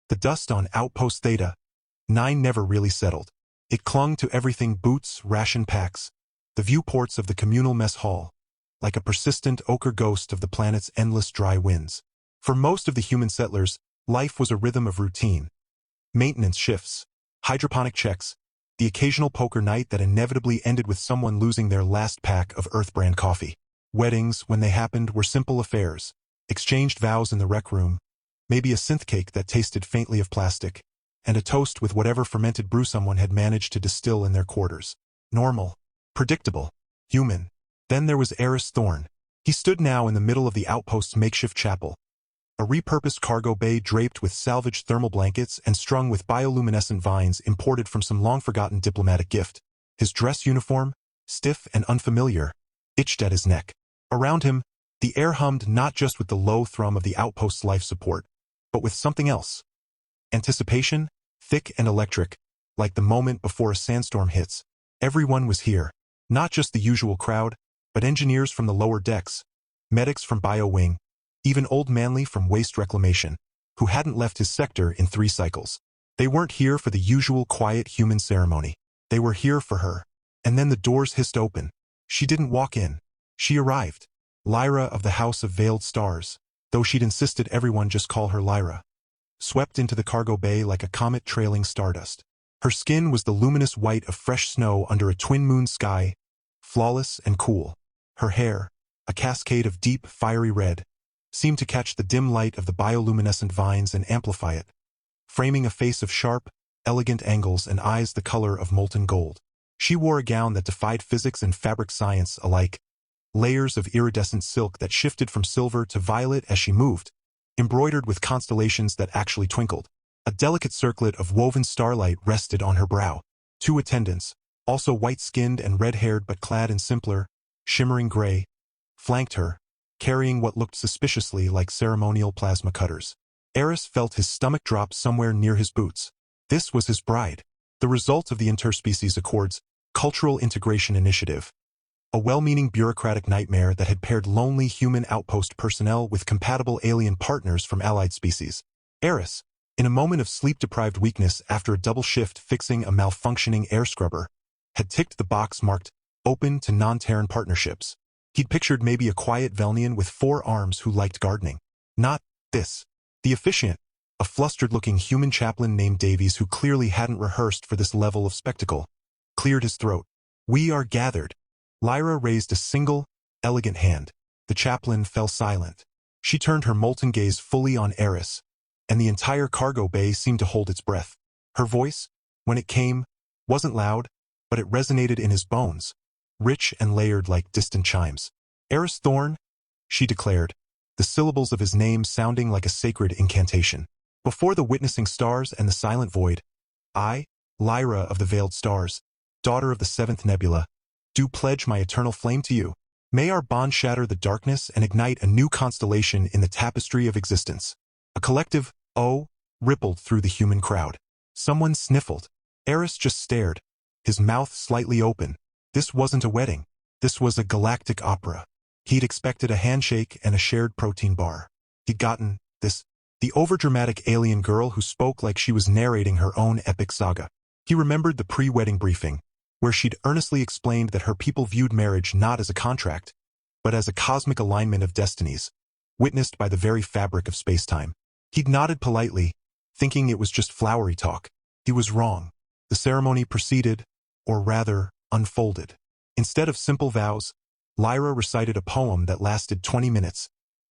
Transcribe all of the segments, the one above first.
The dust on Outpost Theta 9 never really settled. It clung to everything: boots, ration packs, the viewports of the communal mess hall, like a persistent ochre ghost of the planet's endless dry winds. For most of the human settlers, life was a rhythm of routine. Maintenance shifts, hydroponic checks, the occasional poker night that inevitably ended with someone losing their last pack of Earth brand coffee. Weddings, when they happened, were simple affairs. Exchanged vows in the rec room, maybe a synth cake that tasted faintly of plastic, and a toast with whatever fermented brew someone had managed to distill in their quarters. Normal, predictable, human. Then there was Eris Thorne. He stood now in the middle of the outpost's makeshift chapel, a repurposed cargo bay draped with salvaged thermal blankets and strung with bioluminescent vines imported from some long-forgotten diplomatic gift. His dress uniform, stiff and unfamiliar, itched at his neck. Around him, the air hummed not just with the low thrum of the outpost's life support, but with something else. Anticipation, thick and electric, like the moment before a sandstorm hits. Everyone was here, not just the usual crowd, but engineers from the lower decks, medics from Bio Wing, even Old Manley from Waste Reclamation, who hadn't left his sector in 3 cycles. They weren't here for the usual quiet human ceremony. They were here for her. And then the doors hissed open. She didn't walk in. She arrived. Lyra of the House of Veiled Stars, though she'd insisted everyone just call her Lyra, swept into the cargo bay like a comet trailing stardust. Her skin was the luminous white of fresh snow under a twin-moon sky, flawless and cool. Her hair, a cascade of deep, fiery red, seemed to catch the dim light of the bioluminescent vines and amplify it, framing a face of sharp, elegant angles and eyes the color of molten gold. She wore a gown that defied physics and fabric science alike, layers of iridescent silk that shifted from silver to violet as she moved, embroidered with constellations that actually twinkled. A delicate circlet of woven starlight rested on her brow. 2 attendants, also white-skinned and red-haired but clad in simpler, shimmering gray, flanked her, carrying what looked suspiciously like ceremonial plasma cutters. Eris felt his stomach drop somewhere near his boots. This was his bride, the result of the Interspecies Accord's Cultural Integration Initiative, a well-meaning bureaucratic nightmare that had paired lonely human outpost personnel with compatible alien partners from allied species. Eris, in a moment of sleep-deprived weakness after a double shift fixing a malfunctioning air scrubber, had ticked the box marked open to non-Terran partnerships. He'd pictured maybe a quiet Velnian with 4 arms who liked gardening. Not this. The officiant, a flustered-looking human chaplain named Davies who clearly hadn't rehearsed for this level of spectacle, cleared his throat. "We are gathered." Lyra raised a single, elegant hand. The chaplain fell silent. She turned her molten gaze fully on Eris, and the entire cargo bay seemed to hold its breath. Her voice, when it came, wasn't loud, but it resonated in his bones, rich and layered like distant chimes. "Eris Thorne," she declared, the syllables of his name sounding like a sacred incantation. "Before the witnessing stars and the silent void, I, Lyra of the Veiled Stars, daughter of the 7th Nebula, do pledge my eternal flame to you. May our bond shatter the darkness and ignite a new constellation in the tapestry of existence." A collective "oh" rippled through the human crowd. Someone sniffled. Eris just stared, his mouth slightly open. This wasn't a wedding. This was a galactic opera. He'd expected a handshake and a shared protein bar. He'd gotten this, the overdramatic alien girl who spoke like she was narrating her own epic saga. He remembered the pre-wedding briefing, where she'd earnestly explained that her people viewed marriage not as a contract, but as a cosmic alignment of destinies, witnessed by the very fabric of space-time. He'd nodded politely, thinking it was just flowery talk. He was wrong. The ceremony proceeded, or rather, unfolded. Instead of simple vows, Lyra recited a poem that lasted 20 minutes,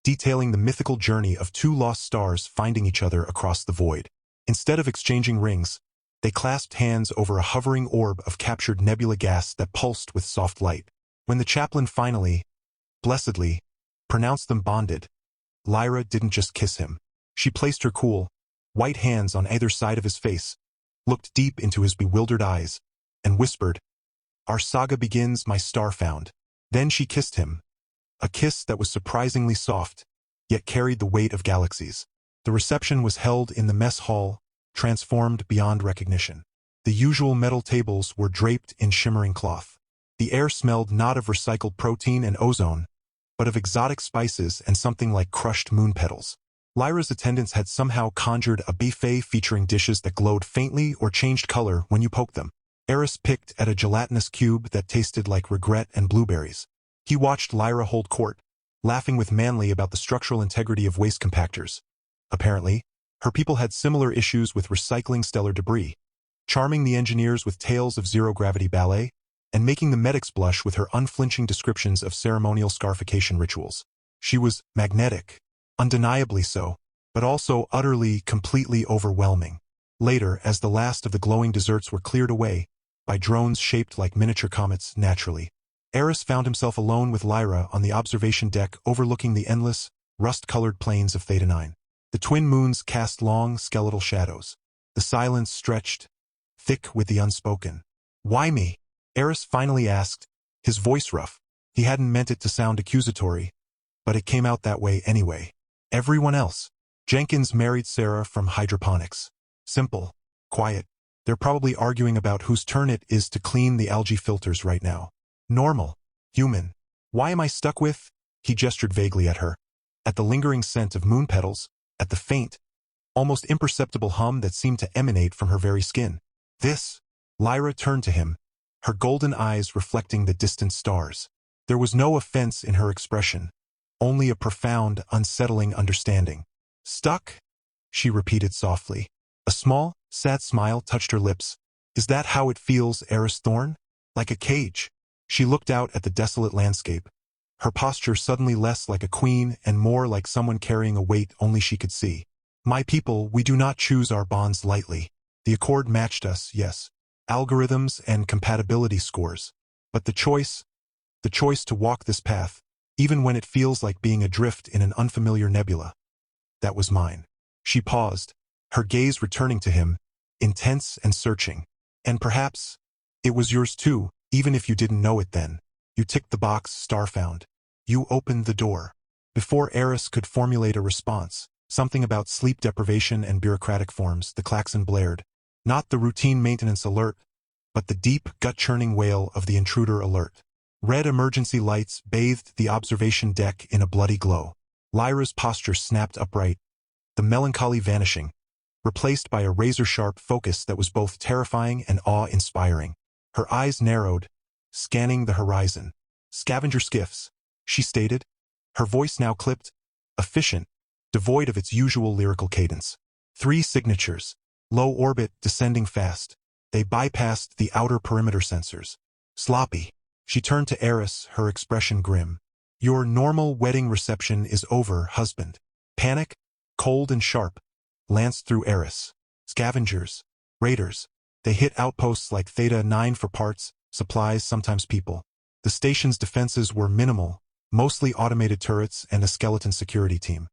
detailing the mythical journey of 2 lost stars finding each other across the void. Instead of exchanging rings, they clasped hands over a hovering orb of captured nebula gas that pulsed with soft light. When the chaplain finally, blessedly, pronounced them bonded, Lyra didn't just kiss him. She placed her cool, white hands on either side of his face, looked deep into his bewildered eyes, and whispered, "Our saga begins, my star found." Then she kissed him, a kiss that was surprisingly soft, yet carried the weight of galaxies. The reception was held in the mess hall, transformed beyond recognition. The usual metal tables were draped in shimmering cloth. The air smelled not of recycled protein and ozone, but of exotic spices and something like crushed moon petals. Lyra's attendants had somehow conjured a buffet featuring dishes that glowed faintly or changed color when you poked them. Eris picked at a gelatinous cube that tasted like regret and blueberries. He watched Lyra hold court, laughing with Manly about the structural integrity of waste compactors. Apparently, her people had similar issues with recycling stellar debris, charming the engineers with tales of zero-gravity ballet, and making the medics blush with her unflinching descriptions of ceremonial scarification rituals. She was magnetic, undeniably so, but also utterly, completely overwhelming. Later, as the last of the glowing desserts were cleared away, by drones shaped like miniature comets naturally, Eris found himself alone with Lyra on the observation deck overlooking the endless, rust-colored plains of Theta 9. The twin moons cast long, skeletal shadows. The silence stretched, thick with the unspoken. "Why me?" Eris finally asked, his voice rough. He hadn't meant it to sound accusatory, but it came out that way anyway. Everyone else. Jenkins married Sarah from hydroponics. Simple, quiet. They're probably arguing about whose turn it is to clean the algae filters right now. Normal. Human. Why am I stuck with? He gestured vaguely at her. At the lingering scent of moon petals, at the faint, almost imperceptible hum that seemed to emanate from her very skin. This. Lyra turned to him, her golden eyes reflecting the distant stars. There was no offense in her expression, only a profound, unsettling understanding. Stuck? She repeated softly. A small, sad smile touched her lips. Is that how it feels, Eris Thorn? Like a cage. She looked out at the desolate landscape, her posture suddenly less like a queen and more like someone carrying a weight only she could see. My people, we do not choose our bonds lightly. The accord matched us, yes. Algorithms and compatibility scores. But the choice to walk this path, even when it feels like being adrift in an unfamiliar nebula, that was mine. She paused, her gaze returning to him, intense and searching. And perhaps, it was yours too, even if you didn't know it then. You ticked the box, star found. You opened the door. Before Eris could formulate a response, something about sleep deprivation and bureaucratic forms, the klaxon blared. Not the routine maintenance alert, but the deep, gut-churning wail of the intruder alert. Red emergency lights bathed the observation deck in a bloody glow. Lyra's posture snapped upright, the melancholy vanishing, replaced by a razor-sharp focus that was both terrifying and awe-inspiring. Her eyes narrowed, scanning the horizon. Scavenger skiffs, she stated, her voice now clipped, efficient, devoid of its usual lyrical cadence. 3 signatures, low orbit, descending fast. They bypassed the outer perimeter sensors. Sloppy. She turned to Eris, her expression grim. Your normal wedding reception is over, husband. Panic, cold and sharp, lanced through Eris. Scavengers, raiders. They hit outposts like Theta 9 for parts, supplies, sometimes people. The station's defenses were minimal, mostly automated turrets and a skeleton security team.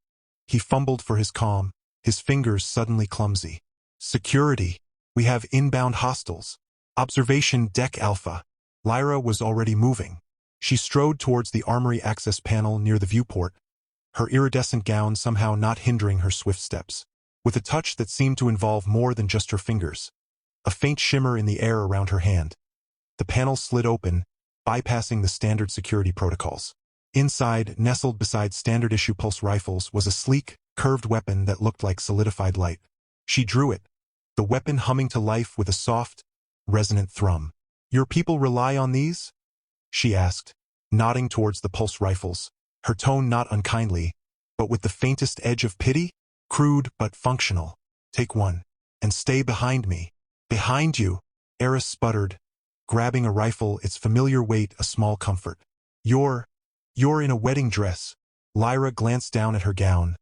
He fumbled for his calm, his fingers suddenly clumsy. Security. We have inbound hostiles. Observation deck Alpha. Lyra was already moving. She strode towards the armory access panel near the viewport, her iridescent gown somehow not hindering her swift steps. With a touch that seemed to involve more than just her fingers. A faint shimmer in the air around her hand. The panel slid open, bypassing the standard security protocols. Inside, nestled beside standard-issue pulse rifles, was a sleek, curved weapon that looked like solidified light. She drew it, the weapon humming to life with a soft, resonant thrum. Your people rely on these? She asked, nodding towards the pulse rifles, her tone not unkindly, but with the faintest edge of pity. Crude but functional. Take one. And stay behind me. Behind you, Eris sputtered, grabbing a rifle, its familiar weight a small comfort. You're in a wedding dress. Lyra glanced down at her gown,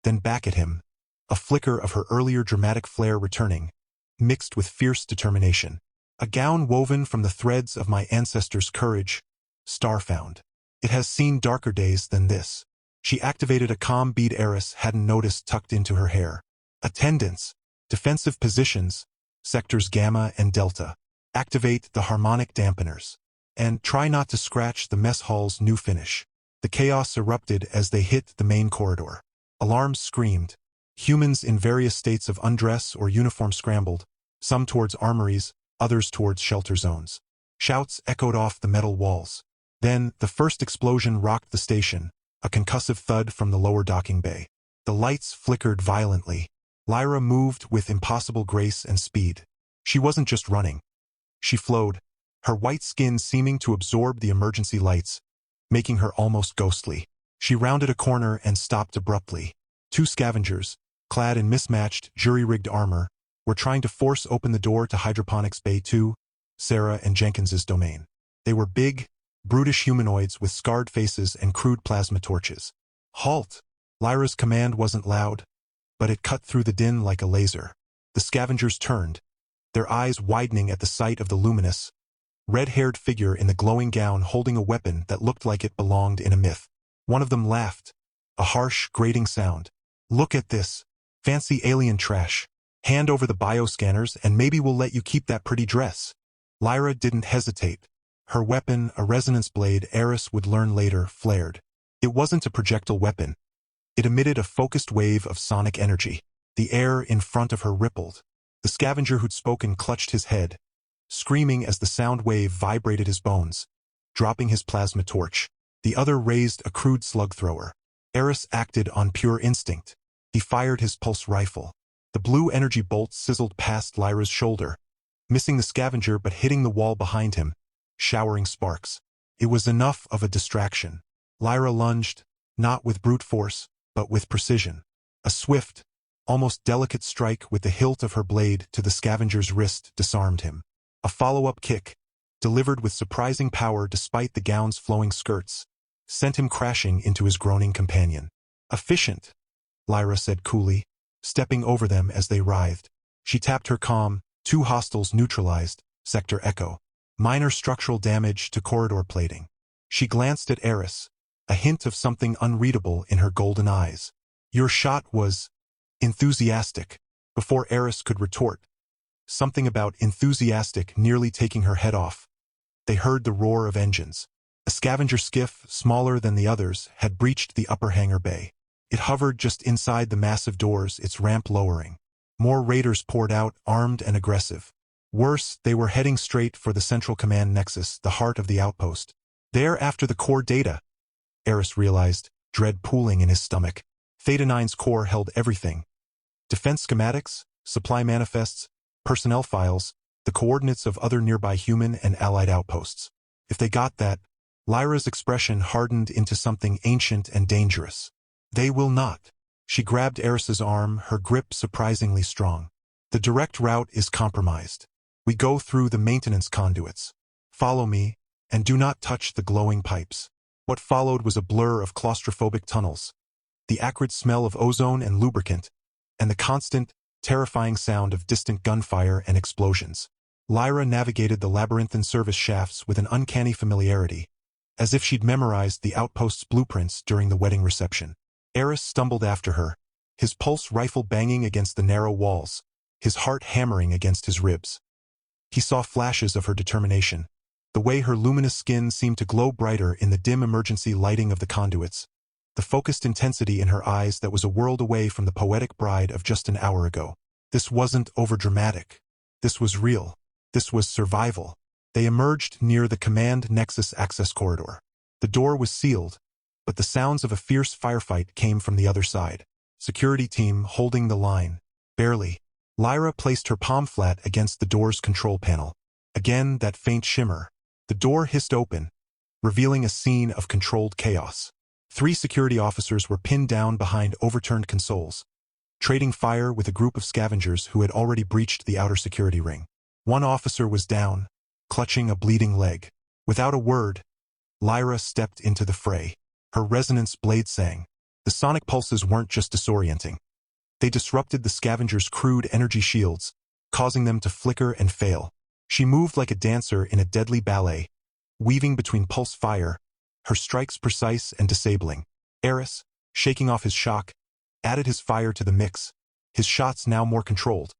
then back at him, a flicker of her earlier dramatic flair returning, mixed with fierce determination. A gown woven from the threads of my ancestors' courage, star-found. It has seen darker days than this. She activated a calm bead Eris hadn't noticed tucked into her hair. Attendants, defensive positions, sectors Gamma and Delta. Activate the harmonic dampeners. And try not to scratch the mess hall's new finish. The chaos erupted as they hit the main corridor. Alarms screamed. Humans in various states of undress or uniform scrambled, some towards armories, others towards shelter zones. Shouts echoed off the metal walls. Then, the first explosion rocked the station, a concussive thud from the lower docking bay. The lights flickered violently. Lyra moved with impossible grace and speed. She wasn't just running. She flowed, her white skin seeming to absorb the emergency lights, making her almost ghostly. She rounded a corner and stopped abruptly. Two scavengers, clad in mismatched, jury-rigged armor, were trying to force open the door to Hydroponics Bay 2, Sarah and Jenkins's domain. They were big, brutish humanoids with scarred faces and crude plasma torches. "Halt!" Lyra's command wasn't loud, but it cut through the din like a laser. The scavengers turned, their eyes widening at the sight of the luminous, red-haired figure in the glowing gown holding a weapon that looked like it belonged in a myth. One of them laughed, a harsh, grating sound. "Look at this. Fancy alien trash. Hand over the bioscanners and maybe we'll let you keep that pretty dress." Lyra didn't hesitate. Her weapon, a resonance blade Eris would learn later, flared. It wasn't a projectile weapon. It emitted a focused wave of sonic energy. The air in front of her rippled. The scavenger who'd spoken clutched his head, screaming as the sound wave vibrated his bones, dropping his plasma torch. The other raised a crude slug thrower. Eris acted on pure instinct. He fired his pulse rifle. The blue energy bolt sizzled past Lyra's shoulder, missing the scavenger but hitting the wall behind him, showering sparks. It was enough of a distraction. Lyra lunged, not with brute force, but with precision. A swift, almost delicate strike with the hilt of her blade to the scavenger's wrist disarmed him. A follow-up kick, delivered with surprising power despite the gown's flowing skirts, sent him crashing into his groaning companion. "Efficient," Lyra said coolly, stepping over them as they writhed. She tapped her comm, 2 hostiles neutralized, Sector Echo. Minor structural damage to corridor plating. She glanced at Eris, a hint of something unreadable in her golden eyes. "Your shot was enthusiastic." Before Eris could retort, something about enthusiastic nearly taking her head off, they heard the roar of engines. A scavenger skiff, smaller than the others, had breached the upper hangar bay. It hovered just inside the massive doors, its ramp lowering. More raiders poured out, armed and aggressive. Worse, they were heading straight for the Central Command Nexus, the heart of the outpost. They're after the core data, Eris realized, dread pooling in his stomach. Theta 9's core held everything. Defense schematics, supply manifests, personnel files, the coordinates of other nearby human and allied outposts. If they got that, Lyra's expression hardened into something ancient and dangerous. "They will not." She grabbed Eris's arm, her grip surprisingly strong. "The direct route is compromised. We go through the maintenance conduits. Follow me, and do not touch the glowing pipes." What followed was a blur of claustrophobic tunnels, the acrid smell of ozone and lubricant, and the constant, terrifying sound of distant gunfire and explosions. Lyra navigated the labyrinthine service shafts with an uncanny familiarity, as if she'd memorized the outpost's blueprints during the wedding reception. Eris stumbled after her, his pulse rifle banging against the narrow walls, his heart hammering against his ribs. He saw flashes of her determination, the way her luminous skin seemed to glow brighter in the dim emergency lighting of the conduits, the focused intensity in her eyes that was a world away from the poetic bride of just an hour ago. This wasn't overdramatic. This was real. This was survival. They emerged near the Command Nexus access corridor. The door was sealed, but the sounds of a fierce firefight came from the other side. Security team holding the line. Barely. Lyra placed her palm flat against the door's control panel. Again, that faint shimmer. The door hissed open, revealing a scene of controlled chaos. 3 security officers were pinned down behind overturned consoles, trading fire with a group of scavengers who had already breached the outer security ring. One officer was down, clutching a bleeding leg. Without a word, Lyra stepped into the fray. Her resonance blade sang. The sonic pulses weren't just disorienting. They disrupted the scavengers' crude energy shields, causing them to flicker and fail. She moved like a dancer in a deadly ballet, weaving between pulse fire, her strikes precise and disabling. Eris, shaking off his shock, added his fire to the mix, his shots now more controlled,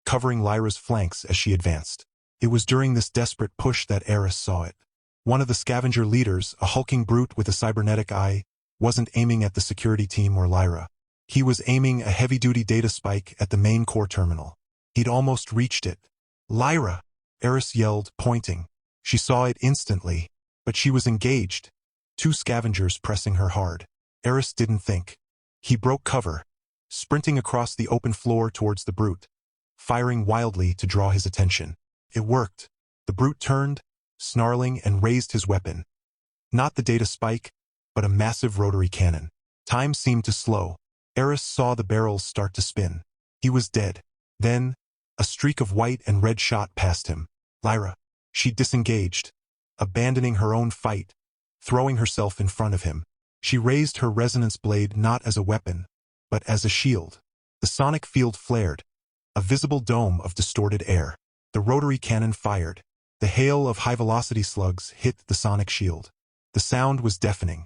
covering Lyra's flanks as she advanced. It was during this desperate push that Eris saw it. One of the scavenger leaders, a hulking brute with a cybernetic eye, wasn't aiming at the security team or Lyra. He was aiming a heavy-duty data spike at the main core terminal. He'd almost reached it. "Lyra!" Eris yelled, pointing. She saw it instantly, but she was engaged. 2 scavengers pressing her hard. Eris didn't think. He broke cover, sprinting across the open floor towards the brute, firing wildly to draw his attention. It worked. The brute turned, snarling, and raised his weapon. Not the data spike, but a massive rotary cannon. Time seemed to slow. Eris saw the barrels start to spin. He was dead. Then, a streak of white and red shot past him. Lyra. She disengaged, abandoning her own fight, throwing herself in front of him. She raised her resonance blade not as a weapon, but as a shield. The sonic field flared, a visible dome of distorted air. The rotary cannon fired. The hail of high-velocity slugs hit the sonic shield. The sound was deafening.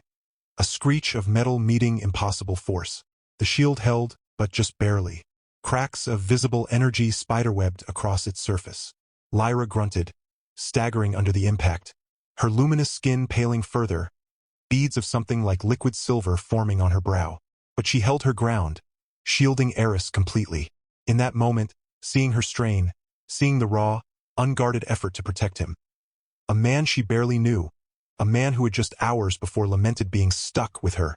A screech of metal meeting impossible force. The shield held, but just barely. Cracks of visible energy spiderwebbed across its surface. Lyra grunted, staggering under the impact, her luminous skin paling further, beads of something like liquid silver forming on her brow. But she held her ground, shielding Eris completely. In that moment, seeing her strain, seeing the raw, unguarded effort to protect him. A man she barely knew, a man who had just hours before lamented being stuck with her.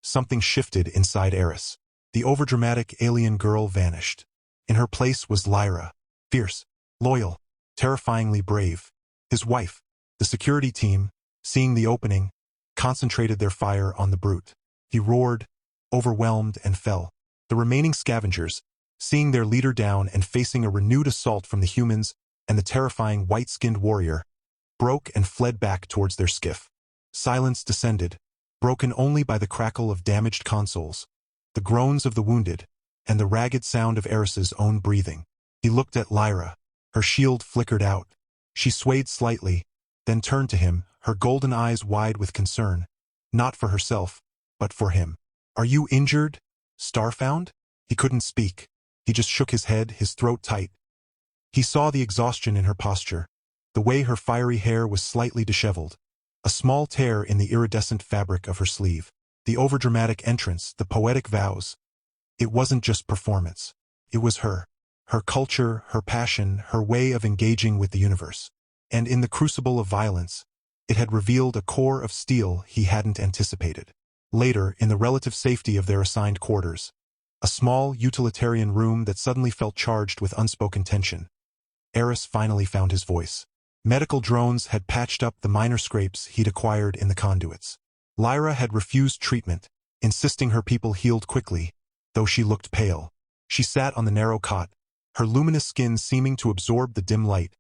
Something shifted inside Eris. The overdramatic alien girl vanished. In her place was Lyra, fierce, loyal, terrifyingly brave. His wife, the security team, seeing the opening, concentrated their fire on the brute. He roared, overwhelmed, and fell. The remaining scavengers, seeing their leader down and facing a renewed assault from the humans and the terrifying white-skinned warrior, broke and fled back towards their skiff. Silence descended, broken only by the crackle of damaged consoles, the groans of the wounded, and the ragged sound of Eris's own breathing. He looked at Lyra. Her shield flickered out. She swayed slightly, then turned to him, her golden eyes wide with concern, not for herself, but for him. "Are you injured, Starfound?" He couldn't speak. He just shook his head, his throat tight. He saw the exhaustion in her posture, the way her fiery hair was slightly disheveled, a small tear in the iridescent fabric of her sleeve. The overdramatic entrance, the poetic vows. It wasn't just performance. It was her. Her culture, her passion, her way of engaging with the universe. And in the crucible of violence, it had revealed a core of steel he hadn't anticipated. Later, in the relative safety of their assigned quarters, a small, utilitarian room that suddenly felt charged with unspoken tension, Eris finally found his voice. Medical drones had patched up the minor scrapes he'd acquired in the conduits. Lyra had refused treatment, insisting her people healed quickly, though she looked pale. She sat on the narrow cot, her luminous skin seeming to absorb the dim light,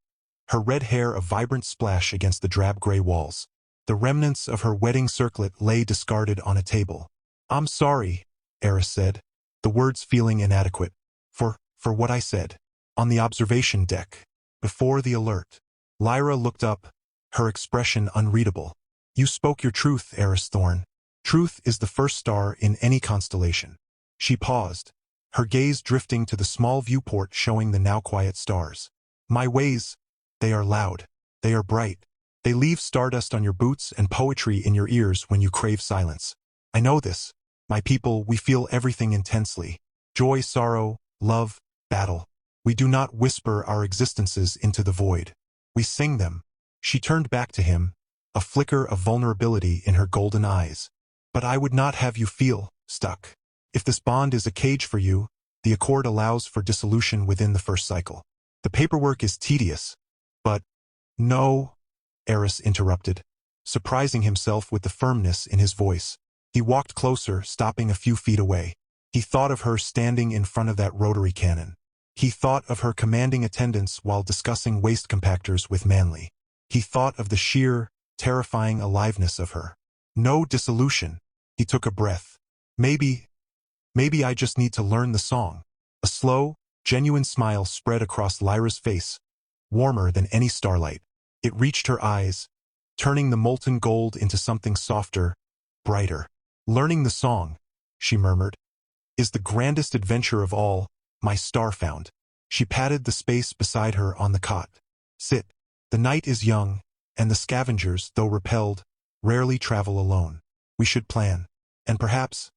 her red hair a vibrant splash against the drab gray walls. The remnants of her wedding circlet lay discarded on a table. "I'm sorry," Eris said, the words feeling inadequate. For what I said. On the observation deck, before the alert." Lyra looked up, her expression unreadable. "You spoke your truth, Eris Thorn. Truth is the first star in any constellation." She paused, her gaze drifting to the small viewport showing the now quiet stars. "My ways, they are loud. They are bright. They leave stardust on your boots and poetry in your ears when you crave silence. I know this. My people, we feel everything intensely. Joy, sorrow, love, battle. We do not whisper our existences into the void. We sing them." She turned back to him, a flicker of vulnerability in her golden eyes. "But I would not have you feel stuck. If this bond is a cage for you, the accord allows for dissolution within the first cycle. The paperwork is tedious, but—" "No," Eris interrupted, surprising himself with the firmness in his voice. He walked closer, stopping a few feet away. He thought of her standing in front of that rotary cannon. He thought of her commanding attendance while discussing waste compactors with Manly. He thought of the sheer, terrifying aliveness of her. "No dissolution." He took a breath. Maybe I just need to learn the song." A slow, genuine smile spread across Lyra's face, warmer than any starlight. It reached her eyes, turning the molten gold into something softer, brighter. "Learning the song," she murmured, "is the grandest adventure of all, my Starfound." She patted the space beside her on the cot. "Sit. The night is young, and the scavengers, though repelled, rarely travel alone. We should plan. And perhaps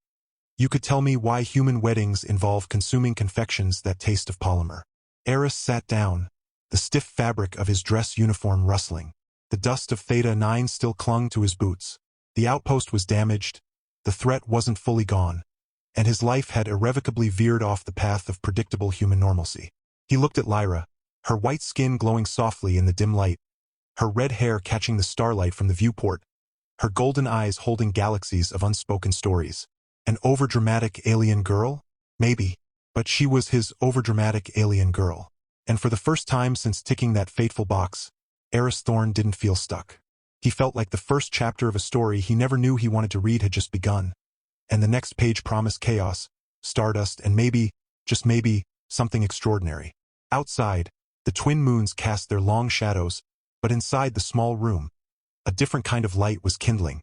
you could tell me why human weddings involve consuming confections that taste of polymer." Eris sat down, the stiff fabric of his dress uniform rustling. The dust of Theta 9 still clung to his boots. The outpost was damaged. The threat wasn't fully gone, and his life had irrevocably veered off the path of predictable human normalcy. He looked at Lyra, her white skin glowing softly in the dim light, her red hair catching the starlight from the viewport, her golden eyes holding galaxies of unspoken stories. An overdramatic alien girl? Maybe. But she was his overdramatic alien girl. And for the first time since ticking that fateful box, Eris Thorne didn't feel stuck. He felt like the first chapter of a story he never knew he wanted to read had just begun. And the next page promised chaos, stardust, and maybe, just maybe, something extraordinary. Outside, the twin moons cast their long shadows, but inside the small room, a different kind of light was kindling.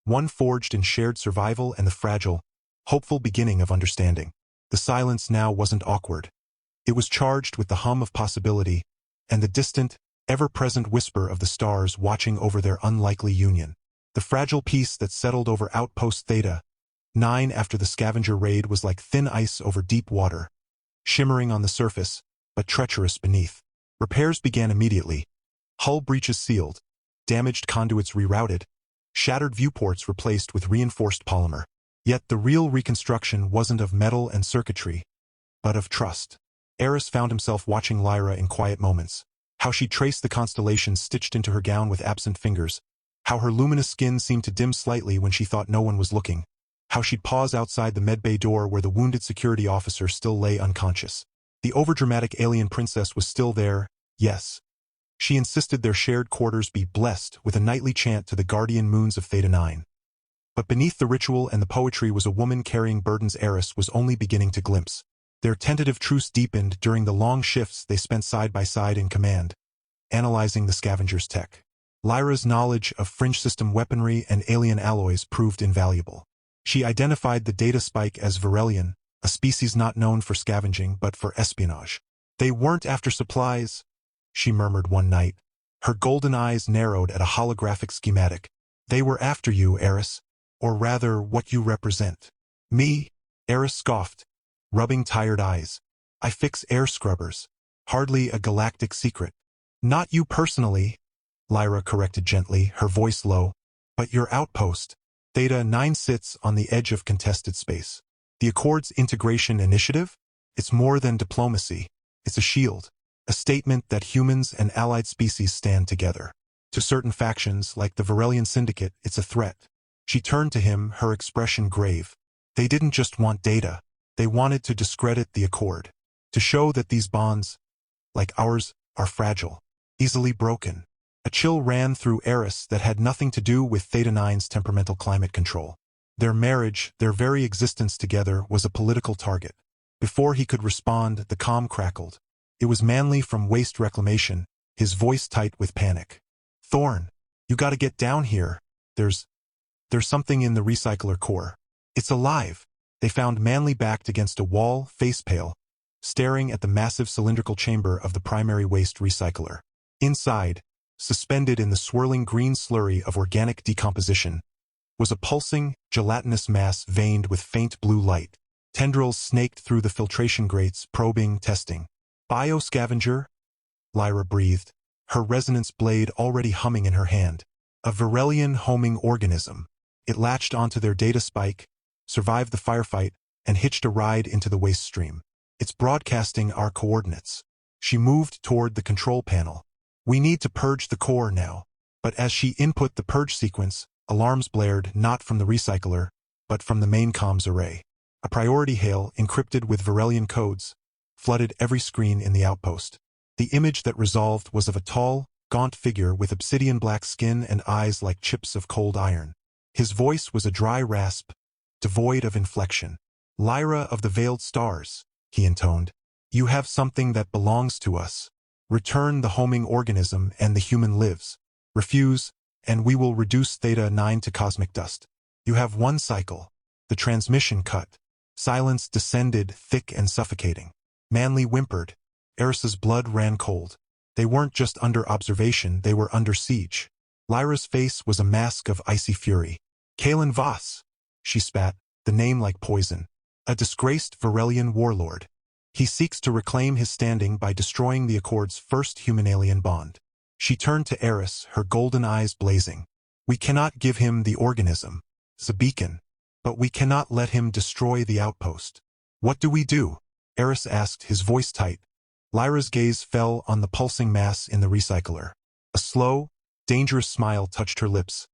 One forged in shared survival and the fragile, hopeful beginning of understanding. The silence now wasn't awkward. It was charged with the hum of possibility and the distant, ever-present whisper of the stars watching over their unlikely union. The fragile peace that settled over Outpost Theta 9 after the scavenger raid was like thin ice over deep water, shimmering on the surface, but treacherous beneath. Repairs began immediately. Hull breaches sealed, damaged conduits rerouted, shattered viewports replaced with reinforced polymer. Yet the real reconstruction wasn't of metal and circuitry, but of trust. Eris found himself watching Lyra in quiet moments. How she traced the constellations stitched into her gown with absent fingers. How her luminous skin seemed to dim slightly when she thought no one was looking. How she'd pause outside the medbay door where the wounded security officer still lay unconscious. The overdramatic alien princess was still there, yes. She insisted their shared quarters be blessed with a nightly chant to the guardian moons of Theta 9. But beneath the ritual and the poetry was a woman carrying burdens Eris was only beginning to glimpse. Their tentative truce deepened during the long shifts they spent side by side in command, analyzing the scavenger's tech. Lyra's knowledge of fringe system weaponry and alien alloys proved invaluable. She identified the data spike as Varelian, a species not known for scavenging but for espionage. They weren't after supplies, she murmured one night. Her golden eyes narrowed at a holographic schematic. They were after you, Eris. Or rather, what you represent. Me? Eris scoffed, rubbing tired eyes. I fix air scrubbers. Hardly a galactic secret. Not you personally, Lyra corrected gently, her voice low. But your outpost. Theta 9 sits on the edge of contested space. The Accord's integration initiative? It's more than diplomacy. It's a shield. A statement that humans and allied species stand together. To certain factions, like the Varelian Syndicate, it's a threat. She turned to him, her expression grave. They didn't just want data. They wanted to discredit the Accord. To show that these bonds, like ours, are fragile, easily broken. A chill ran through Eris that had nothing to do with Theta 9's temperamental climate control. Their marriage, their very existence together, was a political target. Before he could respond, the comm crackled. It was Manley from Waste Reclamation, his voice tight with panic. Thorne, you gotta get down here. There's something in the recycler core. It's alive. They found Manley backed against a wall, face pale, staring at the massive cylindrical chamber of the primary waste recycler. Inside, suspended in the swirling green slurry of organic decomposition, was a pulsing, gelatinous mass veined with faint blue light. Tendrils snaked through the filtration grates, probing, testing. Bio-scavenger? Lyra breathed, her resonance blade already humming in her hand. A Varelian homing organism. It latched onto their data spike, survived the firefight, and hitched a ride into the waste stream. It's broadcasting our coordinates. She moved toward the control panel. We need to purge the core now. But as she input the purge sequence, alarms blared not from the recycler, but from the main comms array. A priority hail, encrypted with Varelian codes, flooded every screen in the outpost. The image that resolved was of a tall, gaunt figure with obsidian-black skin and eyes like chips of cold iron. His voice was a dry rasp, devoid of inflection. Lyra of the Veiled Stars, he intoned. You have something that belongs to us. Return the homing organism and the human lives. Refuse, and we will reduce Theta 9 to cosmic dust. You have one cycle. The transmission cut. Silence descended, thick and suffocating. Manley whimpered. Eris's blood ran cold. They weren't just under observation, they were under siege. Lyra's face was a mask of icy fury. Kalen Voss, she spat, the name like poison. A disgraced Varelian warlord. He seeks to reclaim his standing by destroying the Accord's first human-alien bond. She turned to Eris, her golden eyes blazing. We cannot give him the organism. The beacon. But we cannot let him destroy the outpost. What do we do? Eris asked, his voice tight. Lyra's gaze fell on the pulsing mass in the recycler. A slow, dangerous smile touched her lips.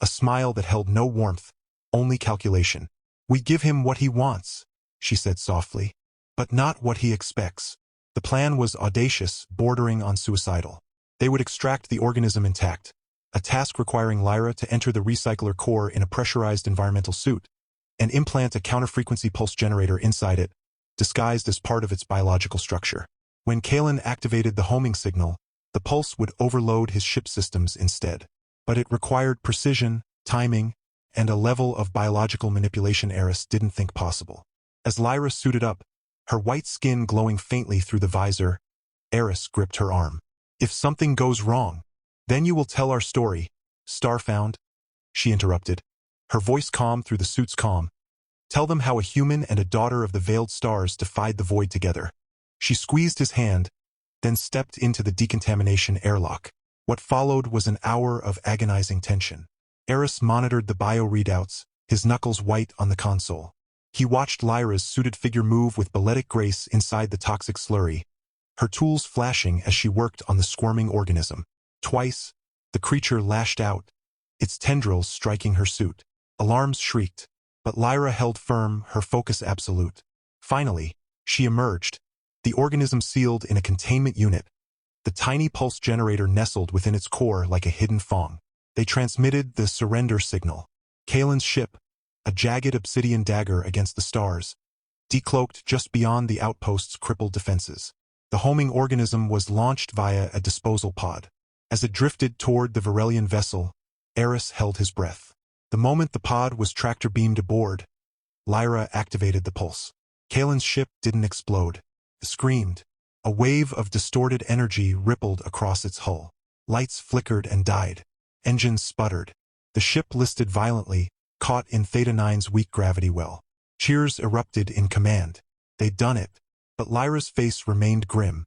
A smile that held no warmth, only calculation. We give him what he wants, she said softly. But not what he expects. The plan was audacious, bordering on suicidal. They would extract the organism intact, a task requiring Lyra to enter the recycler core in a pressurized environmental suit, and implant a counter-frequency pulse generator inside it, disguised as part of its biological structure. When Kalen activated the homing signal, the pulse would overload his ship systems instead. But it required precision, timing, and a level of biological manipulation Eris didn't think possible. As Lyra suited up, her white skin glowing faintly through the visor, Eris gripped her arm. If something goes wrong, then you will tell our story, Starfound, she interrupted, her voice calm through the suit's calm. Tell them how a human and a daughter of the veiled stars defied the void together. She squeezed his hand, then stepped into the decontamination airlock. What followed was an hour of agonizing tension. Eris monitored the bio readouts, his knuckles white on the console. He watched Lyra's suited figure move with balletic grace inside the toxic slurry, her tools flashing as she worked on the squirming organism. Twice, the creature lashed out, its tendrils striking her suit. Alarms shrieked, but Lyra held firm, her focus absolute. Finally, she emerged, the organism sealed in a containment unit, the tiny pulse generator nestled within its core like a hidden fong. They transmitted the surrender signal. Kalen's ship, a jagged obsidian dagger against the stars, decloaked just beyond the outpost's crippled defenses. The homing organism was launched via a disposal pod. As it drifted toward the Varelian vessel, Eris held his breath. The moment the pod was tractor-beamed aboard, Lyra activated the pulse. Kalen's ship didn't explode. It screamed. A wave of distorted energy rippled across its hull. Lights flickered and died. Engines sputtered. The ship listed violently, caught in Theta 9's weak gravity well. Cheers erupted in command. They'd done it. But Lyra's face remained grim.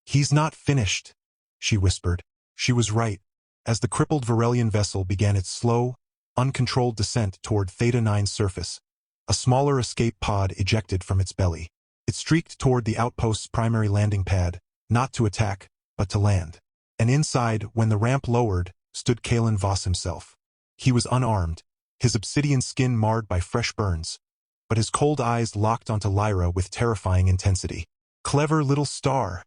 He's not finished, she whispered. She was right. As the crippled Varelian vessel began its slow, uncontrolled descent toward Theta 9's surface, a smaller escape pod ejected from its belly. It streaked toward the outpost's primary landing pad, not to attack, but to land. And inside, when the ramp lowered, stood Kalen Voss himself. He was unarmed, his obsidian skin marred by fresh burns, but his cold eyes locked onto Lyra with terrifying intensity. "Clever little star,"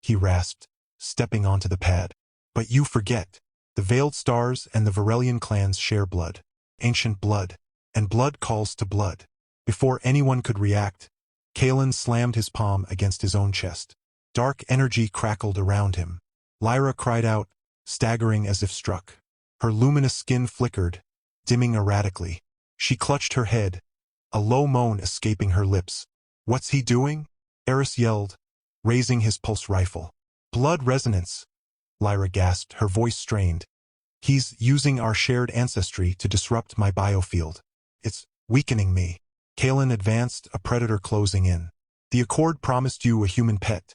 he rasped, stepping onto the pad. "But you forget. The Veiled Stars and the Varelian clans share blood. Ancient blood. And blood calls to blood." Before anyone could react, Kalen slammed his palm against his own chest. Dark energy crackled around him. Lyra cried out, staggering as if struck. Her luminous skin flickered, dimming erratically. She clutched her head, a low moan escaping her lips. "What's he doing?" Eris yelled, raising his pulse rifle. "Blood resonance," Lyra gasped, her voice strained. "He's using our shared ancestry to disrupt my biofield. It's weakening me." Kalen advanced, a predator closing in. "The Accord promised you a human pet.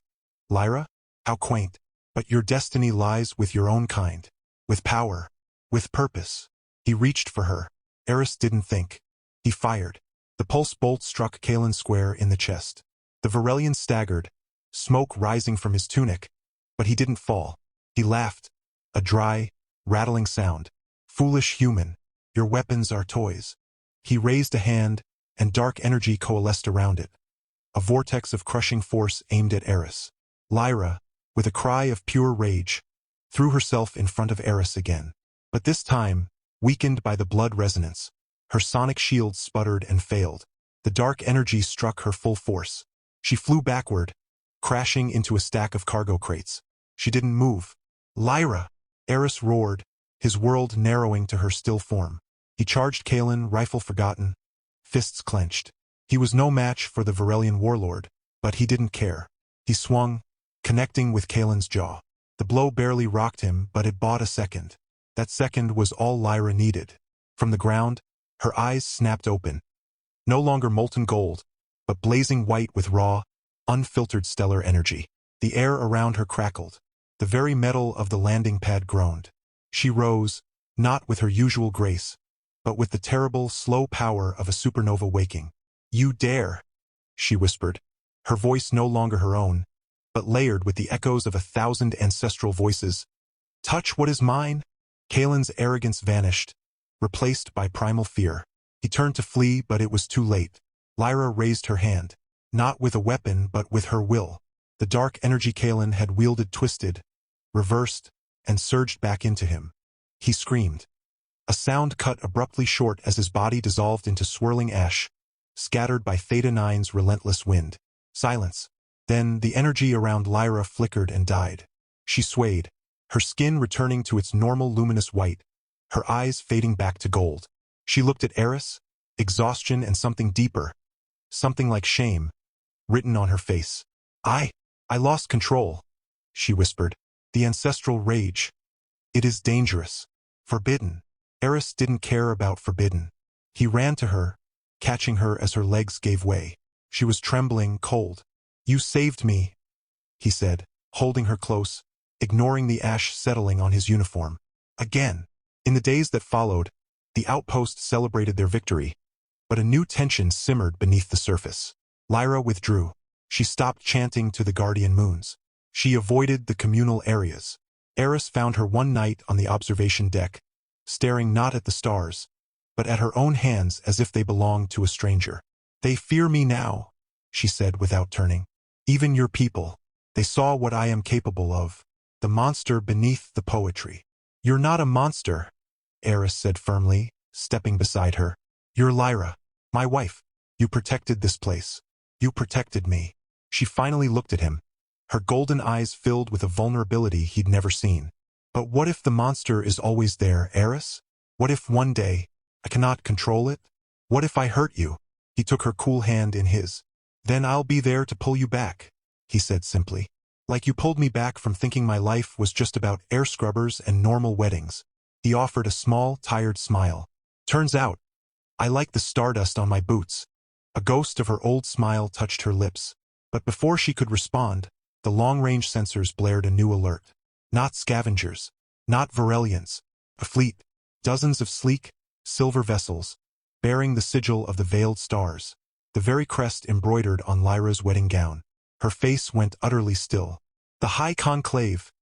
Lyra? How quaint. But your destiny lies with your own kind. With power. With purpose." He reached for her. Eris didn't think. He fired. The pulse bolt struck Kalen square in the chest. The Varelian staggered, smoke rising from his tunic, but he didn't fall. He laughed, a dry, rattling sound. "Foolish human, your weapons are toys." He raised a hand, and dark energy coalesced around it. A vortex of crushing force aimed at Eris. Lyra, with a cry of pure rage, threw herself in front of Eris again. But this time, weakened by the blood resonance, her sonic shield sputtered and failed. The dark energy struck her full force. She flew backward, crashing into a stack of cargo crates. She didn't move. "Lyra!" Eris roared, his world narrowing to her still form. He charged Kalen, rifle forgotten, fists clenched. He was no match for the Varelian warlord, but he didn't care. He swung, connecting with Kalen's jaw. The blow barely rocked him, but it bought a second. That second was all Lyra needed. From the ground, her eyes snapped open. No longer molten gold, but blazing white with raw, unfiltered stellar energy. The air around her crackled. The very metal of the landing pad groaned. She rose, not with her usual grace, but with the terrible, slow power of a supernova waking. "You dare," she whispered, her voice no longer her own, but layered with the echoes of 1,000 ancestral voices. "Touch what is mine?" Kalen's arrogance vanished, replaced by primal fear. He turned to flee, but it was too late. Lyra raised her hand, not with a weapon but with her will. The dark energy Kalen had wielded twisted, reversed, and surged back into him. He screamed. A sound cut abruptly short as his body dissolved into swirling ash, scattered by Theta 9's relentless wind. Silence. Then the energy around Lyra flickered and died. She swayed, her skin returning to its normal luminous white, her eyes fading back to gold. She looked at Eris, exhaustion and something deeper, something like shame, written on her face. I lost control," she whispered. "The ancestral rage. It is dangerous. Forbidden." Eris didn't care about forbidden. He ran to her, catching her as her legs gave way. She was trembling, cold. "You saved me," he said, holding her close, ignoring the ash settling on his uniform. Again. In the days that followed, the outpost celebrated their victory, but a new tension simmered beneath the surface. Lyra withdrew. She stopped chanting to the guardian moons. She avoided the communal areas. Eris found her one night on the observation deck, staring not at the stars, but at her own hands as if they belonged to a stranger. "They fear me now," she said without turning. "Even your people. They saw what I am capable of. The monster beneath the poetry." "You're not a monster," Eris said firmly, stepping beside her. "You're Lyra, my wife. You protected this place. You protected me." She finally looked at him, her golden eyes filled with a vulnerability he'd never seen. "But what if the monster is always there, Eris? What if one day I cannot control it? What if I hurt you?" He took her cool hand in his. "Then I'll be there to pull you back," he said simply. "Like you pulled me back from thinking my life was just about air scrubbers and normal weddings." He offered a small, tired smile. "Turns out, I like the stardust on my boots." A ghost of her old smile touched her lips. But before she could respond, the long-range sensors blared a new alert. Not scavengers, not Varelians, a fleet, dozens of sleek, silver vessels, bearing the sigil of the veiled stars, the very crest embroidered on Lyra's wedding gown. Her face went utterly still. "The High Conclave,"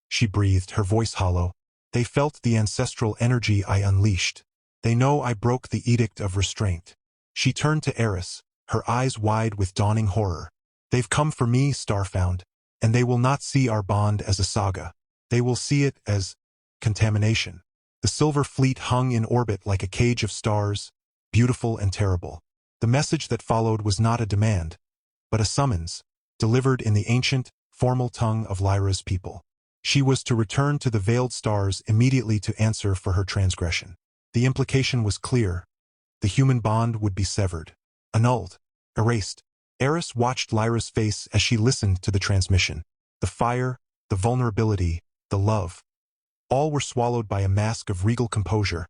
she breathed, her voice hollow. "They felt the ancestral energy I unleashed. They know I broke the edict of restraint." She turned to Eris, her eyes wide with dawning horror. "They've come for me, Starfound, and they will not see our bond as a saga. They will see it as contamination." The silver fleet hung in orbit like a cage of stars, beautiful and terrible. The message that followed was not a demand, but a summons, delivered in the ancient, formal tongue of Lyra's people. She was to return to the veiled stars immediately to answer for her transgression. The implication was clear. The human bond would be severed, annulled, erased. Eris watched Lyra's face as she listened to the transmission. The fire, the vulnerability, the love. All were swallowed by a mask of regal composure,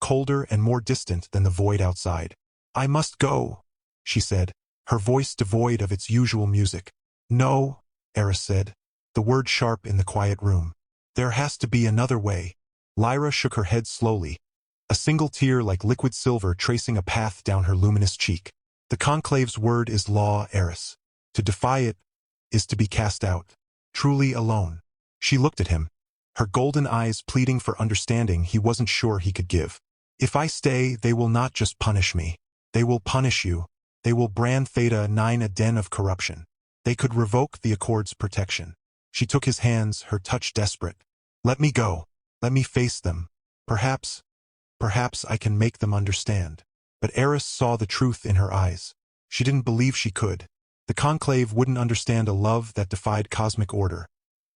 colder and more distant than the void outside. "I must go," she said, her voice devoid of its usual music. "No," Eris said, the word sharp in the quiet room. "There has to be another way." Lyra shook her head slowly, a single tear like liquid silver tracing a path down her luminous cheek. "The Conclave's word is law, Eris. To defy it is to be cast out, truly alone." She looked at him, her golden eyes pleading for understanding he wasn't sure he could give. "If I stay, they will not just punish me. They will punish you. They will brand Theta 9 a den of corruption. They could revoke the Accord's protection." She took his hands, her touch desperate. "Let me go. Let me face them. Perhaps I can make them understand." But Eris saw the truth in her eyes. She didn't believe she could. The Conclave wouldn't understand a love that defied cosmic order,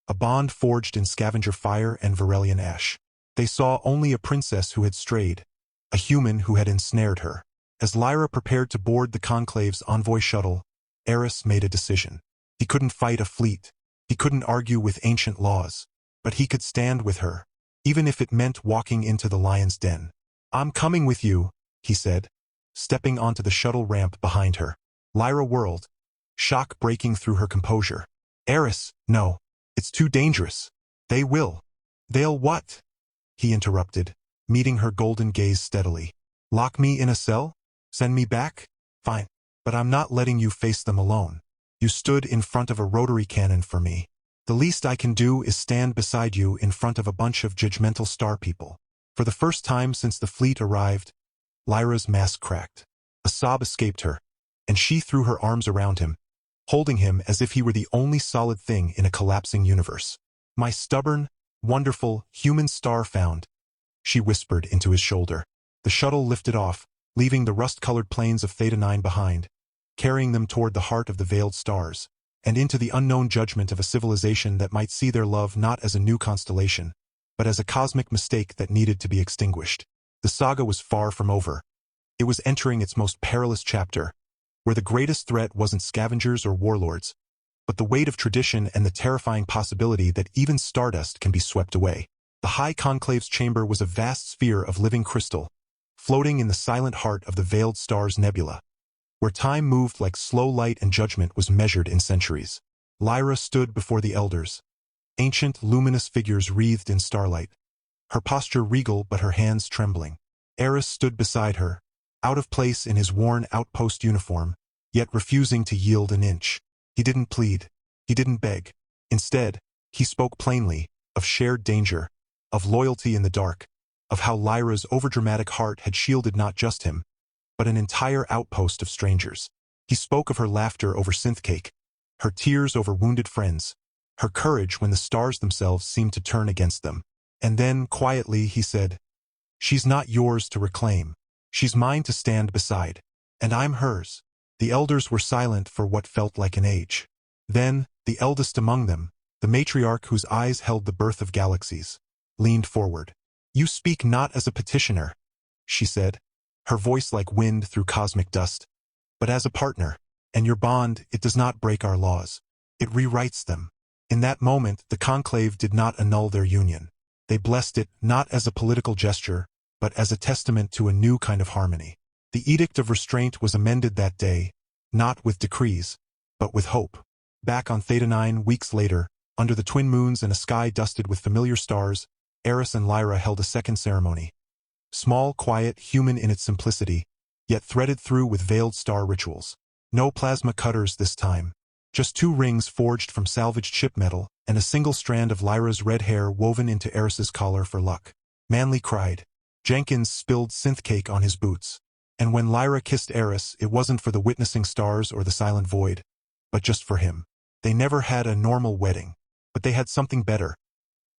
a bond forged in scavenger fire and Varelian ash. They saw only a princess who had strayed, a human who had ensnared her. As Lyra prepared to board the Conclave's envoy shuttle, Eris made a decision. He couldn't fight a fleet. He couldn't argue with ancient laws. But he could stand with her, even if it meant walking into the lion's den. "I'm coming with you," he said, stepping onto the shuttle ramp behind her. Lyra whirled, shock breaking through her composure. "Eris, no. It's too dangerous. They'll what?" he interrupted, meeting her golden gaze steadily. Lock me in a cell? Send me back? Fine. But I'm not letting you face them alone. You stood in front of a rotary cannon for me. The least I can do is stand beside you in front of a bunch of judgmental star people. For the first time since the fleet arrived, Lyra's mask cracked. A sob escaped her, and she threw her arms around him, holding him as if he were the only solid thing in a collapsing universe. My stubborn, wonderful, human star found, she whispered into his shoulder. The shuttle lifted off, leaving the rust-colored plains of Theta 9 behind, carrying them toward the heart of the veiled stars, and into the unknown judgment of a civilization that might see their love not as a new constellation, but as a cosmic mistake that needed to be extinguished. The saga was far from over. It was entering its most perilous chapter, where the greatest threat wasn't scavengers or warlords, but the weight of tradition and the terrifying possibility that even stardust can be swept away. The High Conclave's chamber was a vast sphere of living crystal, floating in the silent heart of the veiled star's nebula, where time moved like slow light and judgment was measured in centuries. Lyra stood before the elders, ancient, luminous figures wreathed in starlight, her posture regal but her hands trembling. Eris stood beside her, out of place in his worn outpost uniform, yet refusing to yield an inch. He didn't plead. He didn't beg. Instead, he spoke plainly, of shared danger, of loyalty in the dark, of how Lyra's overdramatic heart had shielded not just him, but an entire outpost of strangers. He spoke of her laughter over synth cake, her tears over wounded friends, her courage when the stars themselves seemed to turn against them. And then, quietly, he said, "She's not yours to reclaim. She's mine to stand beside. And I'm hers." The elders were silent for what felt like an age. Then, the eldest among them, the matriarch whose eyes held the birth of galaxies, leaned forward. "You speak not as a petitioner," she said, her voice like wind through cosmic dust, "but as a partner. And your bond, it does not break our laws. It rewrites them." In that moment, the conclave did not annul their union. They blessed it not as a political gesture, but as a testament to a new kind of harmony. The Edict of Restraint was amended that day, not with decrees, but with hope. Back on Theta 9 weeks later, under the twin moons and a sky dusted with familiar stars, Eris and Lyra held a second ceremony. Small, quiet, human in its simplicity, yet threaded through with veiled star rituals. No plasma cutters this time. Just 2 rings forged from salvaged ship metal, and a single strand of Lyra's red hair woven into Eris's collar for luck. Manly cried. Jenkins spilled synth cake on his boots. And when Lyra kissed Eris, it wasn't for the witnessing stars or the silent void, but just for him. They never had a normal wedding, but they had something better.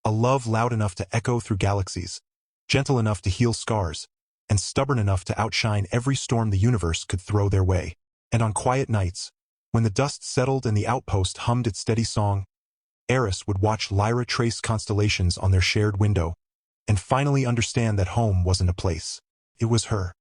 A love loud enough to echo through galaxies, gentle enough to heal scars, and stubborn enough to outshine every storm the universe could throw their way. And on quiet nights, when the dust settled and the outpost hummed its steady song, Eris would watch Lyra trace constellations on their shared window, and finally understand that home wasn't a place. It was her.